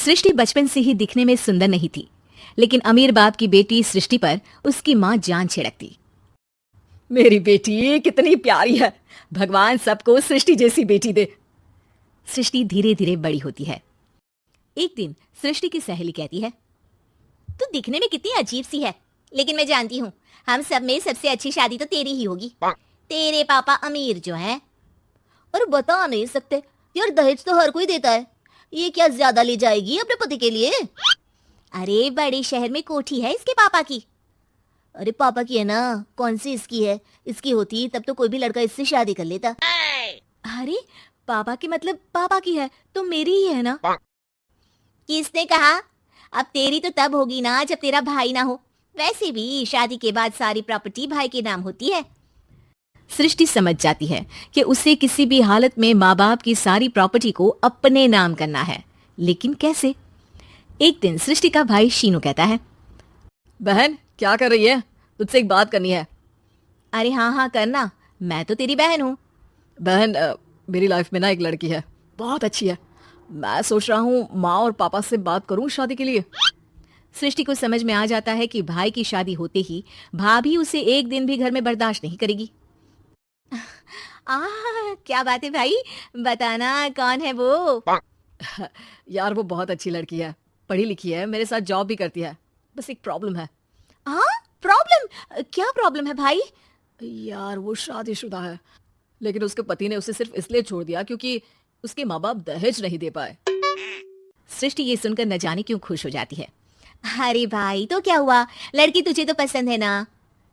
सृष्टि बचपन से ही दिखने में सुंदर नहीं थी, लेकिन अमीर बाप की बेटी सृष्टि पर उसकी माँ जान छिड़कती। मेरी बेटी कितनी प्यारी है, भगवान सबको सृष्टि जैसी बेटी दे। सृष्टि धीरे धीरे बड़ी होती है। एक दिन सृष्टि की सहेली कहती है, तू दिखने में कितनी अजीब सी है, लेकिन मैं जानती हूँ हम सब में सबसे अच्छी शादी तो तेरी ही होगी। तेरे पापा अमीर जो हैं। और बता नहीं सकते यार, दहेज तो हर कोई देता है, ये क्या ज्यादा ले जाएगी अपने पति के लिए? अरे बड़े शहर में कोठी है इसके पापा की। अरे पापा की है ना, कौन सी इसकी है? इसकी होती तब तो कोई भी लड़का इससे शादी कर लेता। अरे पापा की मतलब पापा की है तो मेरी ही है ना? किसने कहा? अब तेरी तो तब होगी ना जब तेरा भाई ना हो। वैसे भी शादी के बाद सारी प्रॉपर्टी भाई के नाम होती है। सृष्टि समझ जाती है कि उसे किसी भी हालत में माँ बाप की सारी प्रॉपर्टी को अपने नाम करना है, लेकिन कैसे? एक दिन सृष्टि का भाई शीनू कहता है, बहन क्या कर रही है? तुझसे एक बात करनी है। अरे हाँ हाँ करना, मैं तो तेरी बहन हूँ। बहन मेरी लाइफ में ना एक लड़की है, बहुत अच्छी है। मैं सोच रहा हूँ माँ और पापा से बात करूँ शादी के लिए। सृष्टि को समझ में आ जाता है कि भाई की शादी होते ही भाभी उसे एक दिन भी घर में बर्दाश्त नहीं करेगी। क्या बात है भाई, बताना कौन है वो? यार वो बहुत अच्छी लड़की है, पढ़ी लिखी है, मेरे साथ जॉब भी करती है। बस एक प्रॉब्लम है। प्रॉब्लम? क्या प्रॉब्लम है भाई? यार वो शादीशुदा है, लेकिन उसके पति ने उसे सिर्फ इसलिए छोड़ दिया क्योंकि उसके माँ बाप दहेज नहीं दे पाए। सृष्टि ये सुनकर न जाने क्यों खुश हो जाती है। अरे भाई तो क्या हुआ, लड़की तुझे तो पसंद है ना?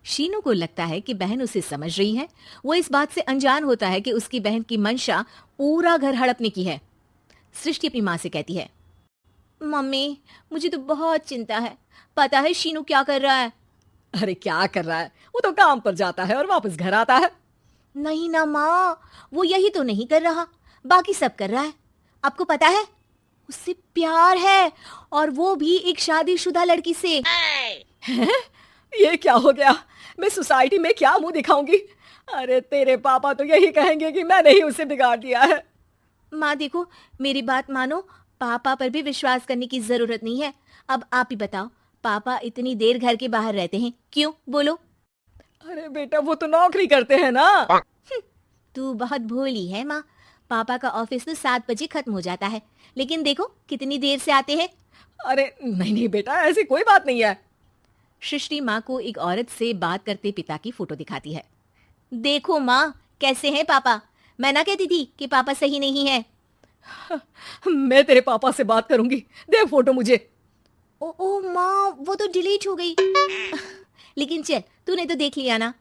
शीनू को लगता है कि बहन उसे समझ रही है। वो इस बात से अनजान होता है कि उसकी बहन की मंशा पूरा घर हड़पने की है। सृष्टि अपनी माँ से कहती है, मम्मी मुझे तो बहुत चिंता है, पता है शीनू क्या कर रहा है? अरे क्या कर रहा है, वो तो काम पर जाता है और वापस घर आता है। नहीं ना माँ, वो यही तो नहीं कर रहा, बाकी सब कर रहा है। आपको पता है उससे प्यार है, और वो भी एक शादीशुदा लड़की से। ये क्या हो गया? मैं सोसाइटी में क्या मुंह दिखाऊंगी? अरे तेरे पापा तो यही कहेंगे कि मैंने ही उसे बिगाड़ दिया है। माँ देखो, मेरी बात मानो, पापा पर भी विश्वास करने की जरूरत नहीं है। अब आप ही बताओ, पापा इतनी देर घर के बाहर रहते हैं क्यों? बोलो। अरे बेटा वो तो नौकरी करते हैं ना। तू बहुत भोली है माँ, पापा का ऑफिस तो 7 बजे खत्म हो जाता है, लेकिन देखो कितनी देर से आते हैं। अरे नहीं नहीं बेटा, ऐसी कोई बात नहीं है। सृष्टि माँ को एक औरत से बात करते पिता की फोटो दिखाती है। देखो माँ कैसे हैं पापा, मैं ना कहती थी कि पापा सही नहीं है। मैं तेरे पापा से बात करूंगी, दे फोटो मुझे। ओ माँ वो तो डिलीट हो गई। लेकिन चल, तूने तो देख लिया ना,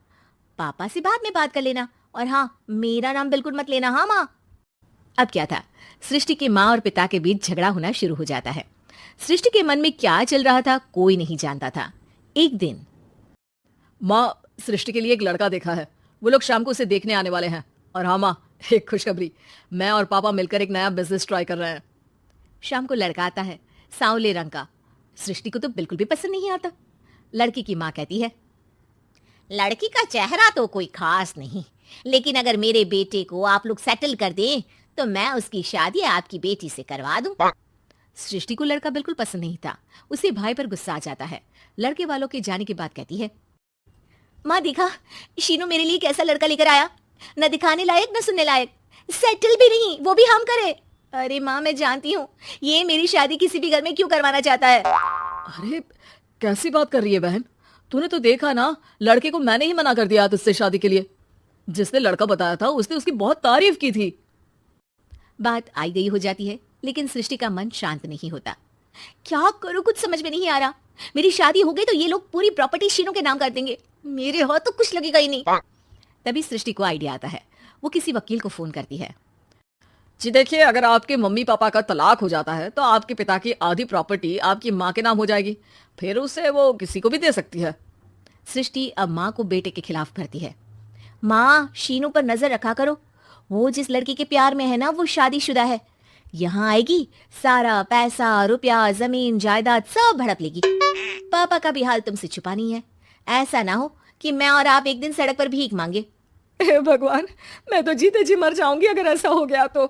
पापा से बाद में बात कर लेना, और हाँ मेरा नाम बिल्कुल मत लेना। हाँ माँ। अब क्या था, सृष्टि के माँ और पिता के बीच झगड़ा होना शुरू हो जाता है। सृष्टि के मन में क्या चल रहा था कोई नहीं जानता था। एक दिन, माँ सृष्टि के लिए एक लड़का देखा है, वो लोग शाम को उसे देखने आने वाले हैं। और हाँ माँ, एक खुशखबरी, मैं और पापा मिलकर एक नया बिजनेस ट्राई कर रहे हैं। शाम को लड़का आता है, सांवले रंग का। सृष्टि को तो बिल्कुल भी पसंद नहीं आता। लड़की की माँ कहती है, लड़की का चेहरा तो कोई खास नहीं, लेकिन अगर मेरे बेटे को आप लोग सेटल कर दें तो मैं उसकी शादी आपकी बेटी से करवा दूं। सृष्टि को लड़का बिल्कुल पसंद नहीं था। उसे भाई पर गुस्सा आ जाता है। लड़के वालों के जाने के बाद कहती है, माँ देखा शीनू मेरे लिए कैसा लड़का लेकर आया, न दिखाने लायक न सुनने लायक, सेटल भी नहीं, वो भी हम करे। अरे माँ मैं जानती हूँ ये मेरी शादी किसी भी घर में क्यों करवाना चाहता है। अरे कैसी बात कर रही है बहन, तूने तो देखा ना, लड़के को मैंने ही मना कर दिया तुझसे शादी के लिए। जिसने लड़का बताया था उसने उसकी बहुत तारीफ की थी। बात आई गई हो जाती है, लेकिन सृष्टि का मन शांत नहीं होता। क्या करूं, कुछ समझ में नहीं आ रहा। मेरी शादी हो गई तो ये लोग पूरी प्रॉपर्टी शीनू के नाम कर देंगे, मेरे हाथ तो कुछ लगेगा ही नहीं। तभी सृष्टि को आइडिया आता है। वो किसी वकील को फोन करती है। जी देखिए, अगर आपके मम्मी पापा का तलाक हो जाता है तो आपके पिता की आधी प्रॉपर्टी आपकी माँ के नाम हो जाएगी, फिर उसे वो किसी को भी दे सकती है। सृष्टि अब माँ को बेटे के खिलाफ भरती है। माँ शीनू पर नजर रखा करो, वो जिस लड़की के प्यार में है ना वो शादीशुदा है। यहाँ आएगी, सारा पैसा रुपया जमीन जायदाद सब भड़प लेगी। पापा का भी हाल तुमसे छुपा नहीं है। ऐसा ना हो कि मैं और आप एक दिन सड़क पर भीख मांगे। हे भगवान, मैं तो जीते जी मर जाऊंगी अगर ऐसा हो गया तो।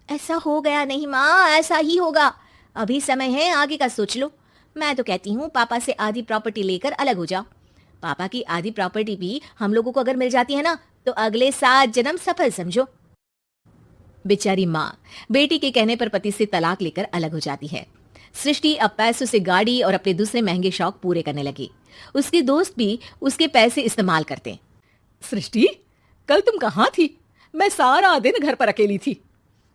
ऐसा हो गया नहीं माँ, ऐसा ही होगा। अभी समय है, आगे का सोच लो। मैं तो कहती हूँ पापा से आधी प्रॉपर्टी लेकर अलग हो जाओ। पापा की आधी प्रॉपर्टी भी हम लोगों को अगर मिल जाती है ना, तो अगले 7 जन्म सफल समझो। बेचारी माँ बेटी के कहने पर पति से तलाक लेकर अलग हो जाती है। सृष्टि अब पैसों से गाड़ी और अपने दूसरे महंगे शौक पूरे करने लगी। उसके दोस्त भी उसके पैसे इस्तेमाल करते। सृष्टि, कल तुम कहाँ थी? मैं सारा दिन घर पर अकेली थी।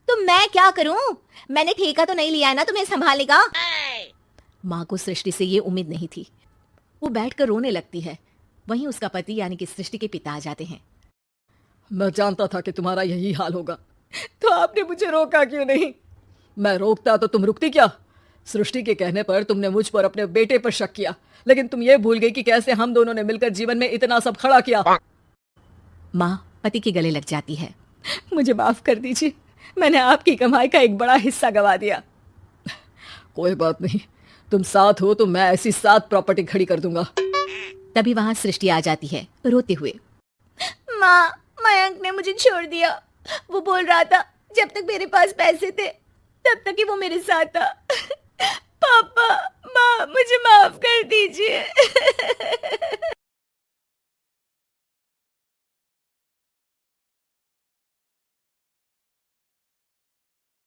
तो मैं क्या करूं? मैंने ठेका तो नहीं लिया है ना तुम्हें संभालने का। माँ को सृष्टि से ये उम्मीद नहीं थी। वो बैठकर रोने लगती है। वहीं उसका पति यानी कि सृष्टि के पिता आ जाते हैं। मैं जानता था कि तुम्हारा यही हाल होगा, तो आपने मुझे रोका क्यों नहीं? मैं रोकता तो तुम रुकती क्या? सृष्टि के कहने पर तुमने मुझ पर अपने बेटे पर शक किया, लेकिन तुम ये भूल गई कि कैसे हम दोनों ने मिलकर जीवन में इतना सब खड़ा किया। माँ पति के गले लग जाती है। मुझे माफ कर दीजिए, मैंने आपकी कमाई का एक बड़ा हिस्सा गवा दिया। कोई बात नहीं, तुम साथ हो तो मैं ऐसी 7 प्रॉपर्टी खड़ी कर दूंगा। तभी वहां सृष्टि आ जाती है रोते हुए। माँ, मयंक ने मुझे छोड़ दिया। वो बोल रहा था जब तक मेरे पास पैसे थे तब तक ही वो मेरे साथ था। पापा, माँ, मुझे माफ कर दीजिए।